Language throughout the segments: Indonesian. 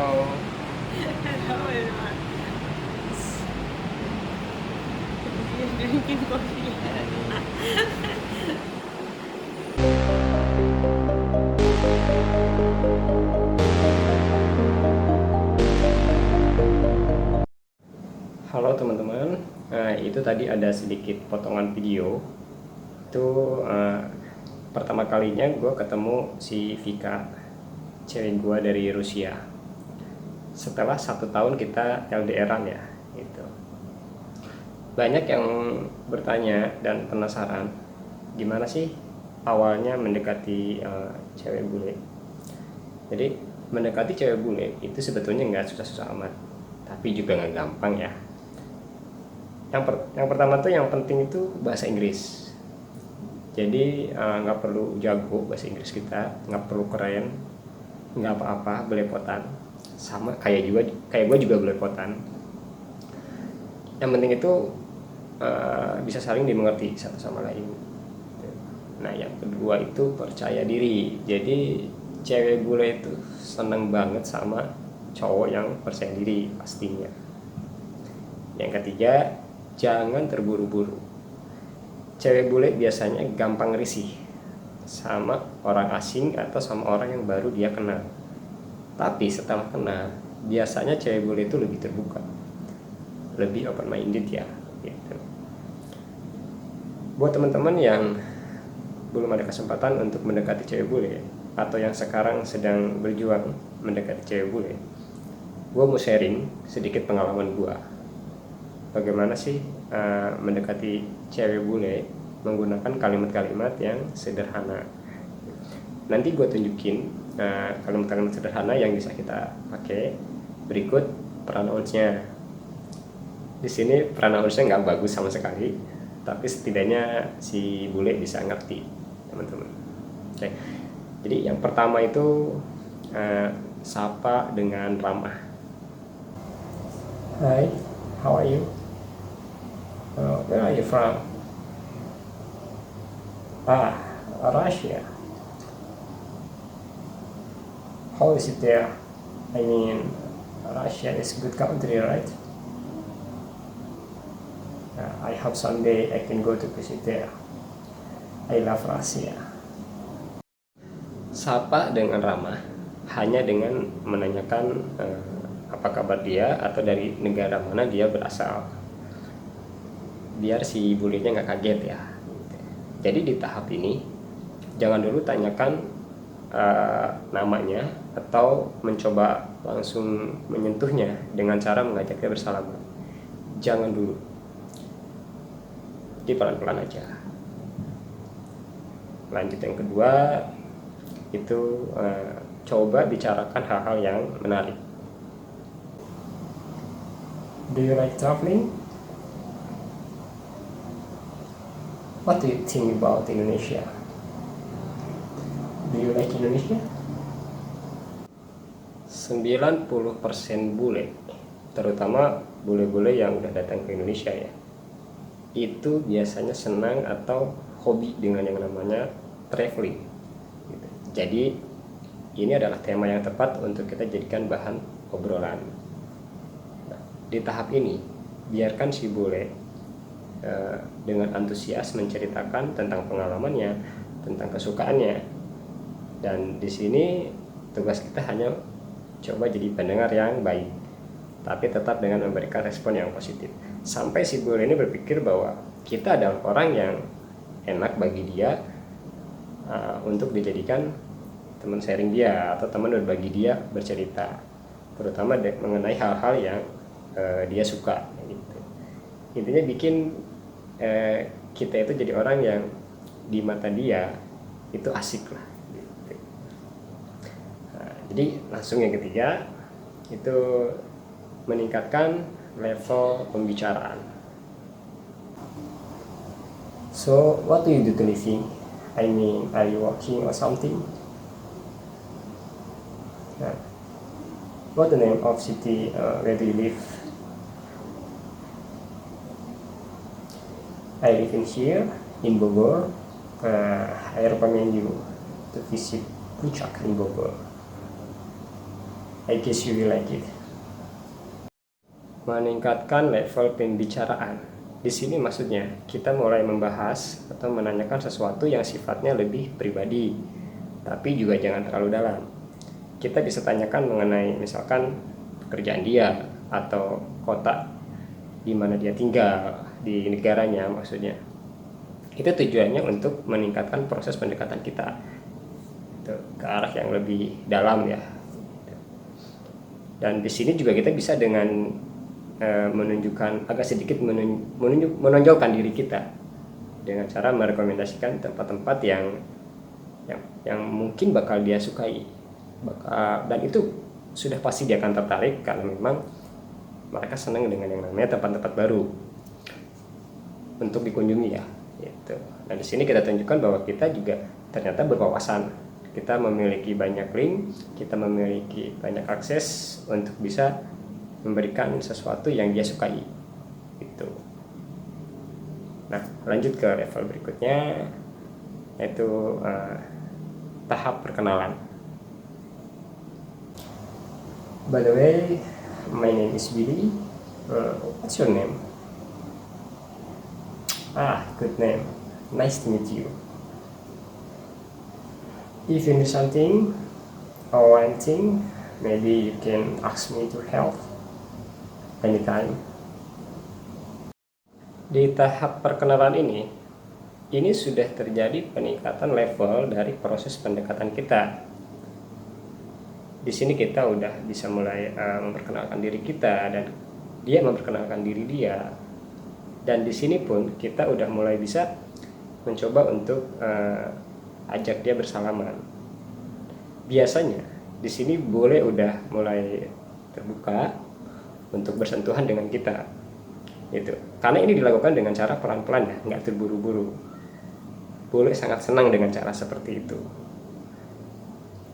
Hello. Hello everyone. We are drinking coffee. Halo teman-teman. Itu tadi ada sedikit potongan video. Itu pertama kalinya gue ketemu si Vika, cewek gue dari Rusia. Setelah 1 tahun kita LDRan ya, gitu. Banyak yang bertanya dan penasaran, gimana sih awalnya mendekati cewek bule. Jadi mendekati cewek bule itu sebetulnya nggak susah-susah amat, tapi juga nggak gampang ya. Yang pertama tuh yang penting itu bahasa Inggris. Jadi nggak perlu jago bahasa Inggris kita, nggak perlu keren, nggak apa-apa, belepotan. Sama kayak gue juga belepotan. Yang penting itu bisa saling dimengerti satu sama lain. Nah yang kedua itu percaya diri. Jadi cewek bule itu seneng banget sama cowok yang percaya diri pastinya. Yang ketiga, jangan terburu-buru. Cewek bule biasanya gampang risih sama orang asing atau sama orang yang baru dia kenal. Tapi setelah kenal, biasanya cewek bule itu lebih terbuka, lebih open minded ya, gitu. Buat teman-teman yang belum ada kesempatan untuk mendekati cewek bule atau yang sekarang sedang berjuang mendekati cewek bule, gue mau sharing sedikit pengalaman gue. Bagaimana sih mendekati cewek bule menggunakan kalimat-kalimat yang sederhana. Nanti gue tunjukin kalimat-kalimat sederhana yang bisa kita pakai. Berikut pronounce-nya. Di sini pronounce-nya nggak bagus sama sekali, tapi setidaknya si bule bisa ngerti, teman-teman. Oke. Jadi yang pertama itu sapa dengan ramah. Hi, how are you? Where are you from? Russia. How is it there? I mean, Russia is a good country, right? I hope someday I can go to visit there. I love Russia. Sapa dengan ramah hanya dengan menanyakan apa kabar dia atau dari negara mana dia berasal, biar si bulenya nggak kaget ya. Jadi di tahap ini jangan dulu tanyakan namanya atau mencoba langsung menyentuhnya dengan cara mengajaknya bersalaman. Jangan dulu, jadi pelan-pelan aja. Lanjut yang kedua itu coba bicarakan hal-hal yang menarik. Do you like traveling? What do you think about Indonesia? Do you like Indonesia? 90% bule, terutama bule-bule yang udah datang ke Indonesia ya, itu biasanya senang atau hobi dengan yang namanya traveling. Jadi ini adalah tema yang tepat untuk kita jadikan bahan obrolan. Nah, di tahap ini biarkan si bule dengan antusias menceritakan tentang pengalamannya, tentang kesukaannya. Dan di sini tugas kita hanya coba jadi pendengar yang baik, tapi tetap dengan memberikan respon yang positif. Sampai si bule ini berpikir bahwa kita adalah orang yang enak bagi dia untuk dijadikan teman sharing dia atau teman berbagi dia bercerita, terutama mengenai hal-hal yang dia suka. Gitu. Intinya bikin kita itu jadi orang yang di mata dia itu asik lah. Jadi langsung yang ketiga itu meningkatkan level pembicaraan. So what do you do to living? I mean, are you working or something? What the name of city where do you live? I live in here in Bogor. I recommend you to visit Puncak in Bogor. I guess you will like it. Meningkatkan level pembicaraan. Di sini maksudnya kita mulai membahas atau menanyakan sesuatu yang sifatnya lebih pribadi, tapi juga jangan terlalu dalam. Kita bisa tanyakan mengenai misalkan pekerjaan dia atau kota di mana dia tinggal, di negaranya maksudnya. Itu tujuannya untuk meningkatkan proses pendekatan kita ke arah yang lebih dalam ya. Dan di sini juga kita bisa dengan menunjukkan agak sedikit menonjolkan diri kita dengan cara merekomendasikan tempat-tempat yang mungkin bakal dia sukai, dan itu sudah pasti dia akan tertarik karena memang mereka senang dengan yang namanya tempat-tempat baru untuk dikunjungi ya. Gitu. Nah di sini kita tunjukkan bahwa kita juga ternyata berwawasan, kita memiliki banyak link, kita memiliki banyak akses untuk bisa memberikan sesuatu yang dia sukai itu. Nah lanjut ke level berikutnya, yaitu tahap perkenalan. By the way, my name is Billy. What's your name? Good name. Nice to meet you. If you need something or anything, maybe you can ask me to help anytime. Di tahap perkenalan ini sudah terjadi peningkatan level dari proses pendekatan kita. Di sini kita udah bisa mulai memperkenalkan diri kita dan dia memperkenalkan diri dia. Dan di sini pun kita udah mulai bisa mencoba untuk ajak dia bersalaman. Biasanya di sini boleh udah mulai terbuka untuk bersentuhan dengan kita, gitu. Karena ini dilakukan dengan cara pelan-pelan ya, nggak terburu-buru. Boleh sangat senang dengan cara seperti itu.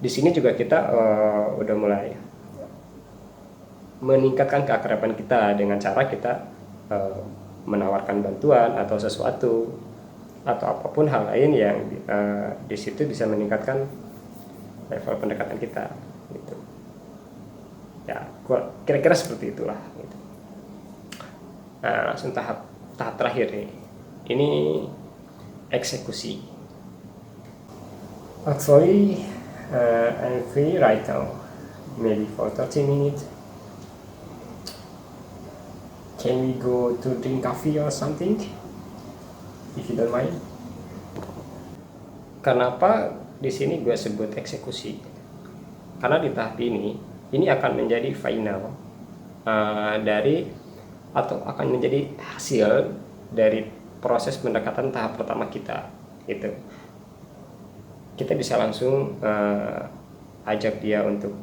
Di sini juga kita udah mulai meningkatkan keakraban kita dengan cara kita menawarkan bantuan atau sesuatu atau apapun hal lain yang di situ bisa meningkatkan level pendekatan kita, gitu. Ya, kira-kira seperti itulah. Gitu. Nah, langsung tahap terakhir nih. Ini eksekusi. Actually, I'm free right now, maybe for 30 minutes. Can we go to drink coffee or something, if you don't mind? Kenapa di sini gue sebut eksekusi? Karena di tahap ini akan menjadi final dari atau akan menjadi hasil dari proses pendekatan tahap pertama kita, gitu. Kita bisa langsung ajak dia untuk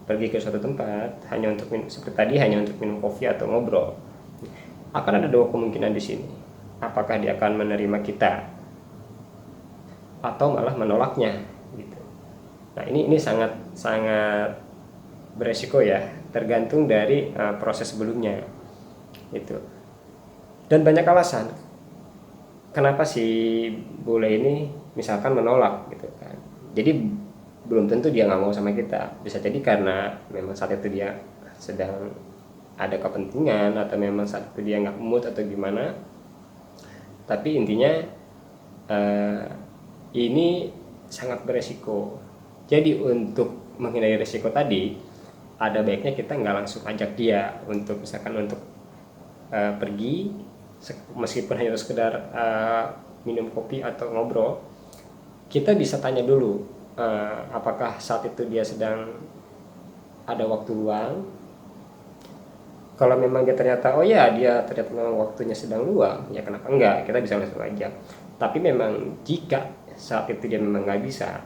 pergi ke suatu tempat hanya untuk seperti tadi, hanya untuk minum kopi atau ngobrol. Akan ada dua kemungkinan di sini. Apakah dia akan menerima kita atau malah menolaknya, gitu. Nah ini sangat beresiko ya, tergantung dari proses sebelumnya, gitu. Dan banyak alasan kenapa si bule ini misalkan menolak, gitu kan. Jadi belum tentu dia nggak mau sama kita, bisa jadi karena memang saat itu dia sedang ada kepentingan atau memang saat itu dia nggak mood atau gimana. Tapi intinya ini sangat beresiko. Jadi untuk menghindari resiko tadi, ada baiknya kita nggak langsung ajak dia untuk misalkan untuk pergi, meskipun hanya sekedar minum kopi atau ngobrol. Kita bisa tanya dulu apakah saat itu dia sedang ada waktu luang. Kalau memang dia ternyata dia ternyata memang waktunya sedang luang, ya kenapa enggak, kita bisa langsung ajak. Tapi memang jika saat itu dia memang nggak bisa,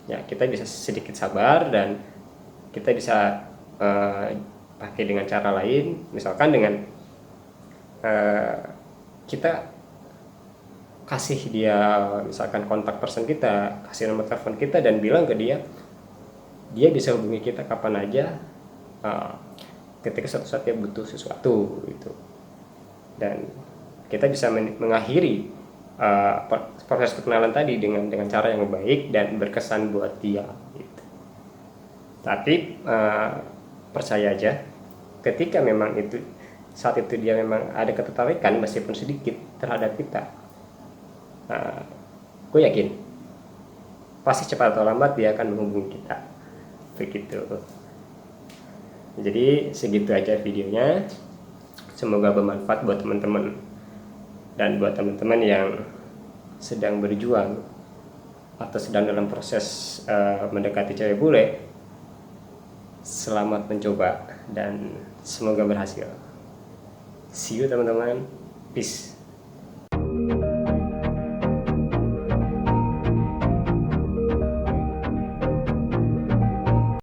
ya kita bisa sedikit sabar dan kita bisa pakai dengan cara lain, misalkan dengan kita kasih dia misalkan kontak person kita, kasih nomor telepon kita dan bilang ke dia bisa hubungi kita kapan aja ketika suatu saat dia butuh sesuatu, gitu. Dan kita bisa mengakhiri proses perkenalan tadi dengan cara yang baik dan berkesan buat dia, gitu. Tapi percaya aja, ketika memang itu saat itu dia memang ada ketertarikan meskipun sedikit terhadap kita, gue yakin pasti cepat atau lambat dia akan menghubungi kita, begitu. Jadi segitu aja videonya, semoga bermanfaat buat teman-teman dan buat teman-teman yang sedang berjuang atau sedang dalam proses mendekati cewek bule. Selamat mencoba dan semoga berhasil. See you teman-teman, peace.